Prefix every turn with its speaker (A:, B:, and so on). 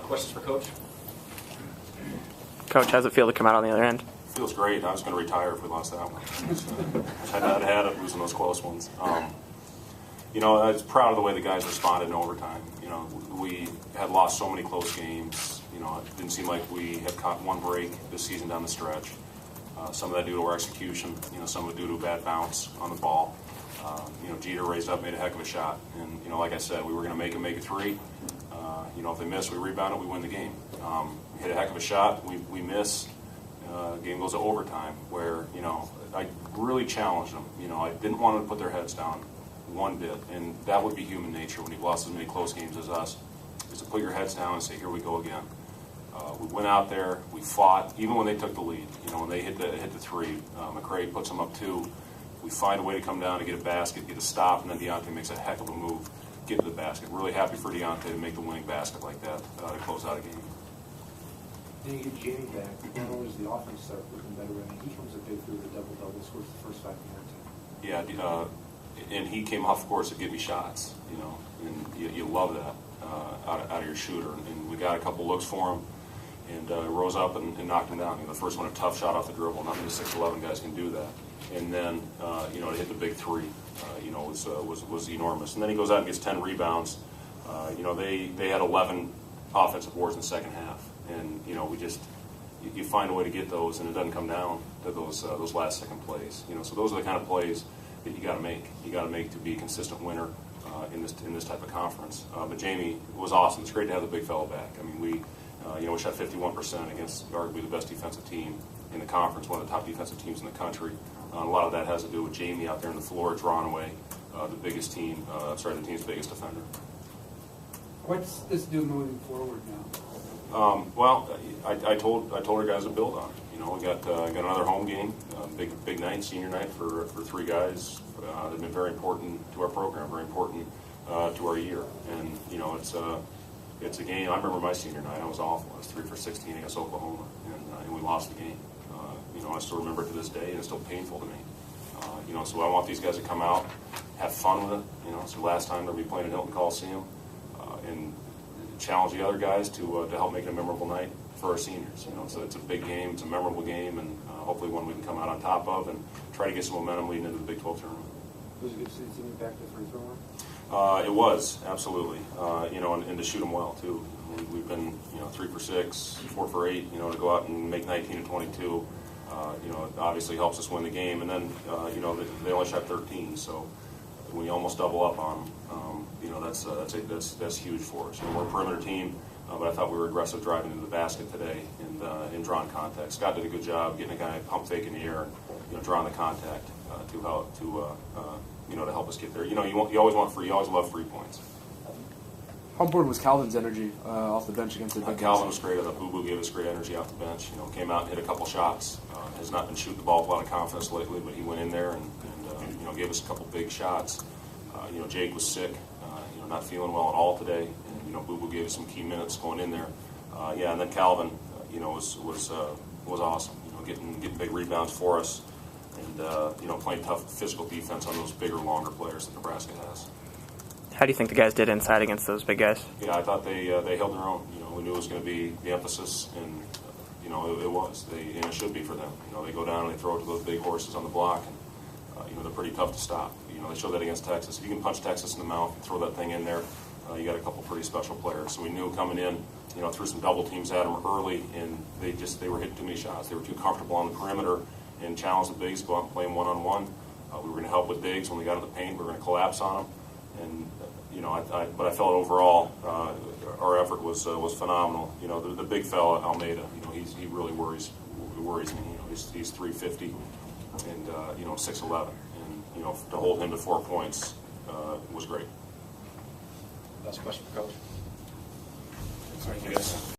A: Questions for Coach?
B: Coach, how's it feel to come out on the other end?
C: Feels great. I was going to retire if we lost that one. I'd had it losing those close ones. You know, I was proud of the way the guys responded in overtime. You know, we had lost so many close games. You know, it didn't seem like we had caught one break this season down the stretch. Some of that due to our execution. You know, some of it due to a bad bounce on the ball. You know, Jeter raised up, made a heck of a shot, and you know, like I said, we were going to make a three. You know, if they miss, we rebound it, we win the game. We hit a heck of a shot. We miss. Game goes to overtime, where you know I really challenged them. You know, I didn't want them to put their heads down one bit, and that would be human nature when you've lost as many close games as us, is to put your heads down and say, here we go again. We went out there, we fought, even when they took the lead. You know, when they hit the three, McCray puts them up two. We find a way to come down to get a basket, get a stop, and then Deontay makes a heck of a move, get to the basket. Really happy for Deontay to make the winning basket like that to close out a game.
D: Then you get Jamie back. Not only does the offense start looking better, I mean, he comes up big through the double-double, scores the first 5 minutes.
C: Yeah, and he came off course to give me shots, you know, and you love that out of your shooter. And we got a couple looks for him, and rose up and knocked him down. You know, the first one, a tough shot off the dribble. Not many 6'11" guys can do that. And then, you know, to hit the big three, you know, was enormous. And then he goes out and gets 10 rebounds. You know, they had 11 offensive boards in the second half. And you know, you find a way to get those, and it doesn't come down to those last second plays. You know, so those are the kind of plays that you got to make. You got to make to be a consistent winner in this type of conference. But Jamie was awesome. It's great to have the big fellow back. I mean, we shot 51% against arguably the best defensive team in the conference, one of the top defensive teams in the country. A lot of that has to do with Jamie out there on the floor, drawing away the biggest team. The team's biggest defender.
D: What's this do moving forward now?
C: Well, I told our guys to build on it. You know, we got another home game, big night, senior night for 3 guys that have been very important to our program, very important to our year. And you know, it's a game. I remember my senior night. I was awful. I was 3 for 16 against Oklahoma, and we lost the game. You know, I still remember it to this day, and it's still painful to me. You know, so I want these guys to come out, have fun with it. You know, it's the last time they'll be playing at Hilton Coliseum, and challenge the other guys to help make it a memorable night for our seniors. You know, so it's a big game, it's a memorable game, and hopefully one we can come out on top of and try to get some momentum leading into the Big 12 tournament.
D: Was it good to see the team back to free throw line?
C: It was, absolutely. You know, and to shoot them well too. We've been, you know, 3 for 6, 4 for 8. You know, to go out and make 19 to 22. You know, it obviously helps us win the game. And then, you know, they only shot 13, so when you almost double up on them, you know, that's huge for us. You know, we're a perimeter team, but I thought we were aggressive driving into the basket today and drawing contact. Scott did a good job getting a guy pump fake in the air and, you know, drawing the contact to help us get there. You know, you always love free points.
E: How important was Calvin's energy off the bench against the big
C: Calvin was great. I thought Boo Boo gave us great energy off the bench. You know, came out and hit a couple shots. Has not been shooting the ball with a lot of confidence lately, but he went in there and you know, gave us a couple big shots. You know, Jake was sick, you know, not feeling well at all today, and you know, Boo Boo gave us some key minutes going in there. Yeah, and then Calvin, you know, was awesome. You know, getting big rebounds for us, and you know, playing tough physical defense on those bigger, longer players that Nebraska has.
B: How do you think the guys did inside against those big guys?
C: Yeah, I thought they held their own. You know, we knew it was going to be the emphasis, and you know, it was. And it should be for them. You know, they go down and they throw it to those big horses on the block, and you know, they're pretty tough to stop. You know, they showed that against Texas. If you can punch Texas in the mouth and throw that thing in there, you got a couple pretty special players. So we knew coming in, you know, threw some double teams at them early, and they were hitting too many shots. They were too comfortable on the perimeter and challenged the bigs to go out and play them one-on-one. We were going to help with bigs when we got in the paint. We were going to collapse on them, and you know, but I felt overall our effort was phenomenal. You know, the big fella Almeida, you know, he really worries me. You know, he's 350 and you know, 6'11", and you know, to hold him to 4 points was great.
A: Last question for Coach.
C: Thank you guys.